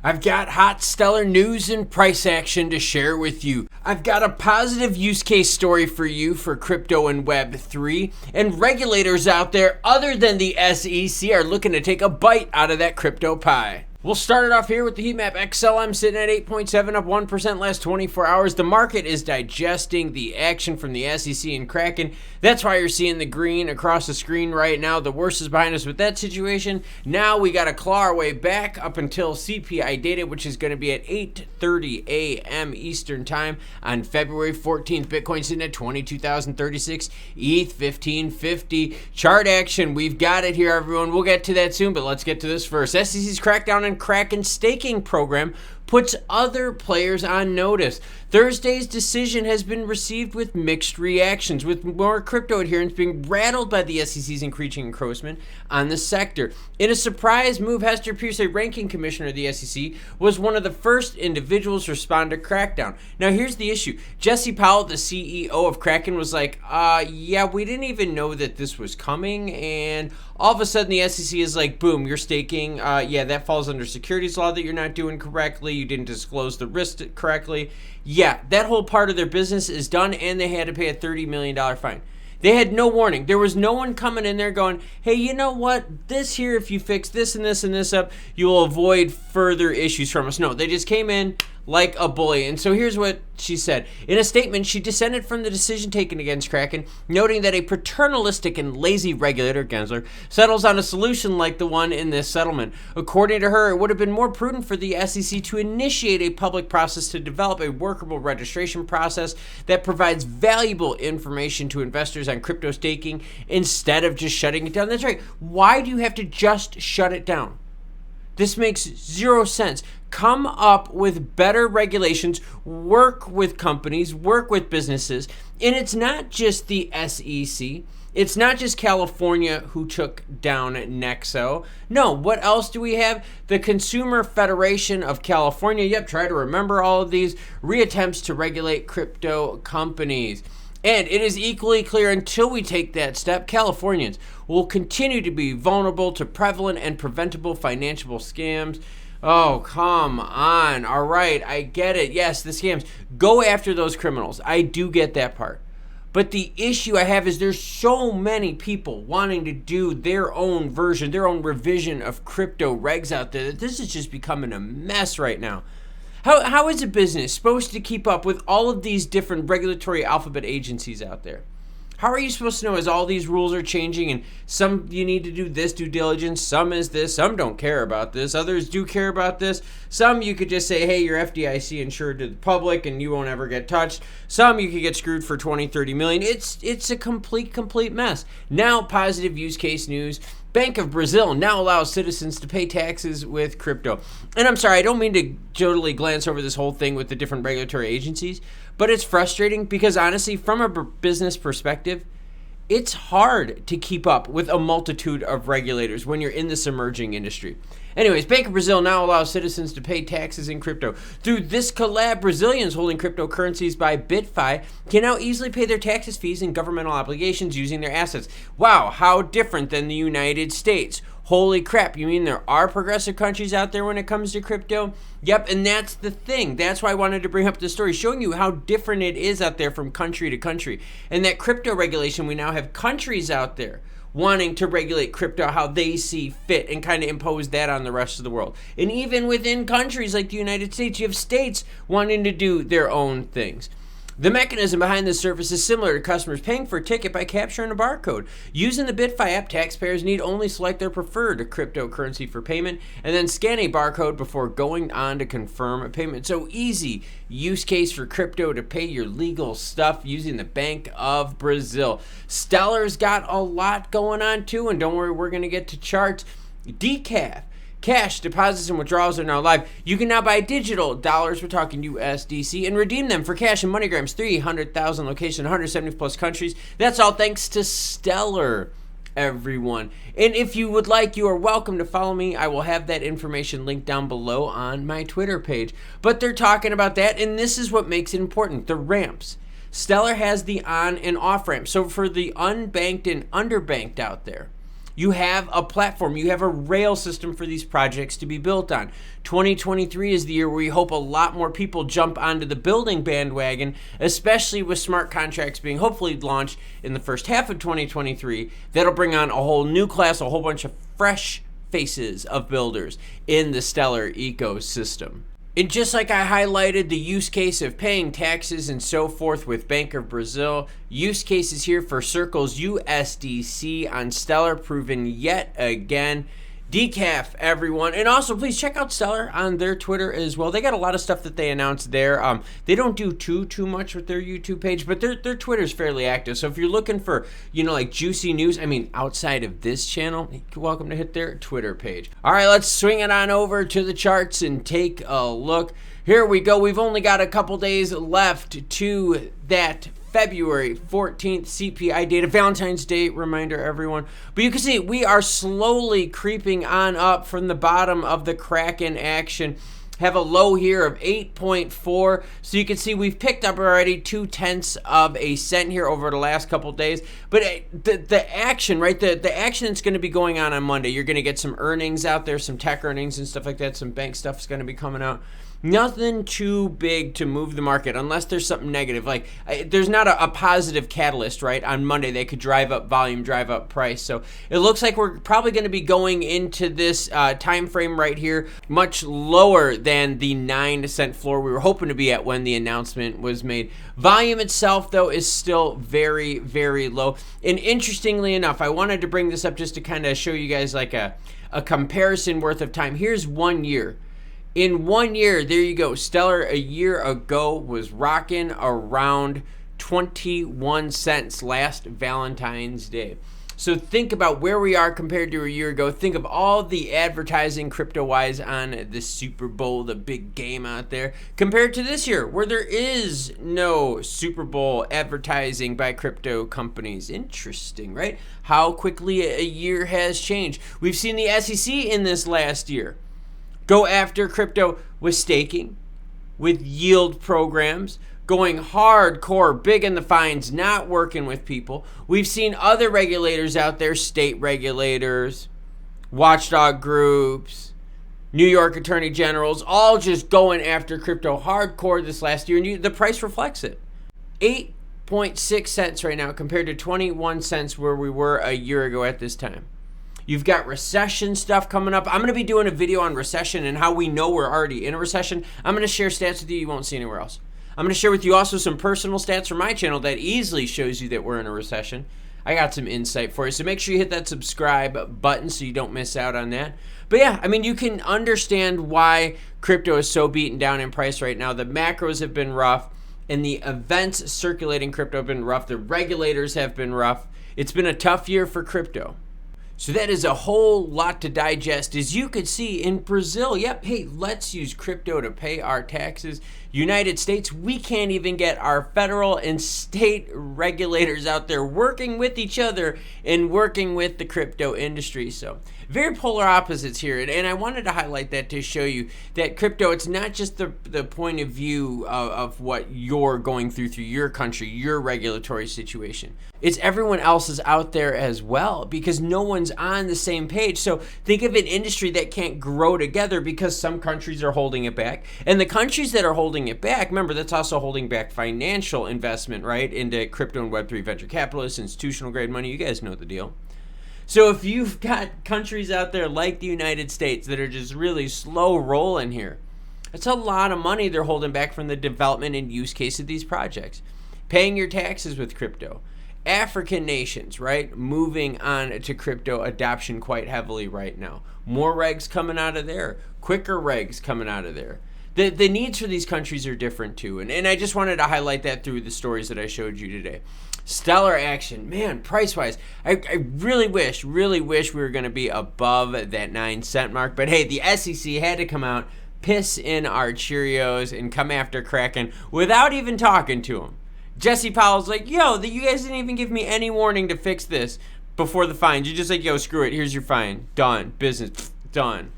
I've got hot Stellar news and price action to share with you. I've got a positive use case story for you for crypto and Web3, and regulators out there other than the SEC are looking to take a bite out of that crypto pie. We'll start it off here with the heat map. XLM sitting at 8.7, up 1% last 24 hours. The market is digesting the action from the SEC and Kraken. That's why you're seeing the green across the screen right now. The worst is behind us with that situation. Now we got to claw our way back up until CPI data, which is going to be at 8:30 a.m. Eastern time on February 14th. Bitcoin sitting at 22,036, ETH 1550. Chart action, we've got it here, everyone. We'll get to that soon, but let's get to this first. SEC's Crackdown and Kraken staking program puts other players on notice. Thursday's decision has been received with mixed reactions, with more crypto adherents being rattled by the SEC's increasing encroachment on the sector. In a surprise move, Hester Pierce, a ranking commissioner of the SEC, was one of the first individuals to respond to Crackdown. Now, here's the issue. Jesse Powell, the CEO of Kraken, was like, yeah, we didn't even know that this was coming, and all of a sudden the SEC is like, boom, you're staking. Yeah, that falls under securities law that you're not doing correctly. You didn't disclose the risk correctly. Yeah, that whole part of their business is done, and they had to pay a $30 million fine. They had no warning. There was no one coming in there going, hey, you know what? This here, if you fix this and this and this up, you will avoid further issues from us. No, they just came in like a bully. And so here's what she said. In a statement, she dissented from the decision taken against Kraken, noting that a paternalistic and lazy regulator, Gensler, settles on a solution like the one in this settlement. According to her, it would have been more prudent for the SEC to initiate a public process to develop a workable registration process that provides valuable information to investors on crypto staking instead of just shutting it down. That's right. Why do you have to just shut it down? This makes zero sense. Come up with better regulations, work with companies, work with businesses. And it's not just the SEC. It's not just California who took down Nexo. No, what else do we have? The Consumer Federation of California. Yep, try to remember all of these reattempts to regulate crypto companies. And it is equally clear until we take that step, Californians will continue to be vulnerable to prevalent and preventable financial scams. Oh, come on. All right, I get it. Yes, the scams. Go after those criminals. I do get that part. But the issue I have is there's so many people wanting to do their own version, their own revision of crypto regs out there that this is just becoming a mess right now. How is a business supposed to keep up with all of these different regulatory alphabet agencies out there? How are you supposed to know as all these rules are changing and some you need to do this due diligence, some is this, some don't care about this, others do care about this, some you could just say, hey, you're FDIC insured to the public and you won't ever get touched, some you could get screwed for 20, 30 million. It's a complete mess. Now, positive use case news. Bank of Brazil now allows citizens to pay taxes with crypto. And I'm sorry, I don't mean to totally glance over this whole thing with the different regulatory agencies, but it's frustrating because honestly, from a business perspective, it's hard to keep up with a multitude of regulators when you're in this emerging industry. Anyways, Bank of Brazil now allows citizens to pay taxes in crypto. Through this collab, Brazilians holding cryptocurrencies by BitFi can now easily pay their taxes, fees, and governmental obligations using their assets. Wow, how different than the United States. Holy crap, you mean there are progressive countries out there when it comes to crypto? Yep, and that's the thing. That's why I wanted to bring up this story, showing you how different it is out there from country to country. And that crypto regulation, we now have countries out there wanting to regulate crypto how they see fit and kind of impose that on the rest of the world. And even within countries like the United States, you have states wanting to do their own things. The mechanism behind this service is similar to customers paying for a ticket by capturing a barcode. Using the BitFi app, taxpayers need only select their preferred cryptocurrency for payment and then scan a barcode before going on to confirm a payment. So easy use case for crypto to pay your legal stuff using the Bank of Brazil. Stellar's got a lot going on too, and don't worry, we're going to get to charts. Decaf. Cash deposits and withdrawals are now live. You can now buy digital dollars, we're talking USDC, and redeem them for cash and MoneyGrams. 300,000 locations, 170 plus countries. That's all thanks to Stellar, everyone. And if you would like, you are welcome to follow me. I will have that information linked down below on my Twitter page. But they're talking about that, and this is what makes it important, the ramps. Stellar has the on and off ramp. So for the unbanked and underbanked out there, You have a platform, you have a rail system for these projects to be built on. 2023 is the year where we hope a lot more people jump onto the building bandwagon, especially with smart contracts being hopefully launched in the first half of 2023. That'll bring on a whole new class, a whole bunch of fresh faces of builders in the Stellar ecosystem. And just like I highlighted the use case of paying taxes and so forth with Bank of Brazil, use cases here for Circle's USDC on Stellar proven yet again. Decaf, everyone. And also, please check out Stellar on their Twitter as well. They got a lot of stuff that they announced there. They don't do too much with their YouTube page, but their Twitter's fairly active. So if you're looking for, like juicy news, outside of this channel, you're welcome to hit their Twitter page. All right, let's swing it on over to the charts and take a look. Here we go. We've only got a couple days left to that February 14th CPI data, Valentine's Day reminder, everyone. But you can see we are slowly creeping on up from the bottom of the Kraken action. Have a low here of 8.4. So you can see we've picked up already 0.2 of a cent here over the last couple days. But the action, right? The action that's going to be going on Monday, you're going to get some earnings out there, some tech earnings and stuff like that. Some bank stuff is going to be coming out. Nothing too big to move the market unless there's something negative. Like there's not a positive catalyst, right? On Monday, they could drive up volume, drive up price. So it looks like we're probably going to be going into this time frame right here much lower than the 9 cent floor we were hoping to be at when the announcement was made. Volume itself, though, is still very, very low. And interestingly enough, I wanted to bring this up just to kind of show you guys like a comparison worth of time. Here's 1 year. In 1 year, there you go. Stellar a year ago was rocking around 21 cents last Valentine's Day. So think about where we are compared to a year ago. Think of all the advertising crypto-wise on the Super Bowl, the big game out there, compared to this year where there is no Super Bowl advertising by crypto companies. Interesting, right? How quickly a year has changed. We've seen the SEC in this last year go after crypto with staking, with yield programs, going hardcore, big in the fines, not working with people. We've seen other regulators out there, state regulators, watchdog groups, New York attorney generals, all just going after crypto hardcore this last year, and the price reflects it. 8.6 cents right now compared to 21 cents where we were a year ago at this time. You've got recession stuff coming up. I'm going to be doing a video on recession and how we know we're already in a recession. I'm going to share stats with you won't see anywhere else. I'm going to share with you also some personal stats from my channel that easily shows you that we're in a recession. I got some insight for you, so make sure you hit that subscribe button so you don't miss out on that. But yeah, you can understand why crypto is so beaten down in price right now. The macros have been rough, and the events circulating crypto have been rough. The regulators have been rough. It's been a tough year for crypto. So that is a whole lot to digest. As you could see in Brazil, yep, hey, let's use crypto to pay our taxes. United States, we can't even get our federal and state regulators out there working with each other and working with the crypto industry. So very polar opposites here. And I wanted to highlight that to show you that crypto, it's not just the point of view of what you're going through your country, your regulatory situation. It's everyone else's out there as well because no one's on the same page. So think of an industry that can't grow together because some countries are holding it back. And the countries that are holding it back, remember, that's also holding back financial investment, right, into crypto and Web3 venture capitalists, institutional grade money. You guys know the deal. So if you've got countries out there like the United States that are just really slow rolling here, that's a lot of money they're holding back from the development and use case of these projects. Paying your taxes with crypto. African nations, right, moving on to crypto adoption quite heavily right now. More regs coming out of there, quicker regs coming out of there. The needs for these countries are different too, and I just wanted to highlight that through the stories that I showed you today. Stellar action, man, price-wise, I really wish we were going to be above that 9 cent mark, but hey, the SEC had to come out, piss in our Cheerios, and come after Kraken without even talking to them. Jesse Powell's like, yo, you guys didn't even give me any warning to fix this before the fines. You're just like, yo, screw it. Here's your fine. Done. Business. Done.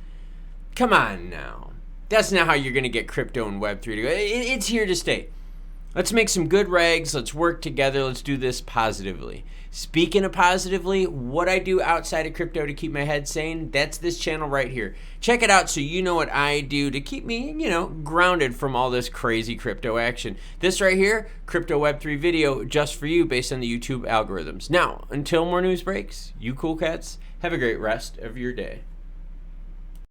Come on now. That's not how you're going to get crypto and Web3 to go. It's here to stay. Let's make some good regs. Let's work together. Let's do this positively. Speaking of positively, what I do outside of crypto to keep my head sane, that's this channel right here. Check it out so you know what I do to keep me, grounded from all this crazy crypto action. This right here, Crypto Web3 video just for you based on the YouTube algorithms. Now, until more news breaks, you cool cats, have a great rest of your day.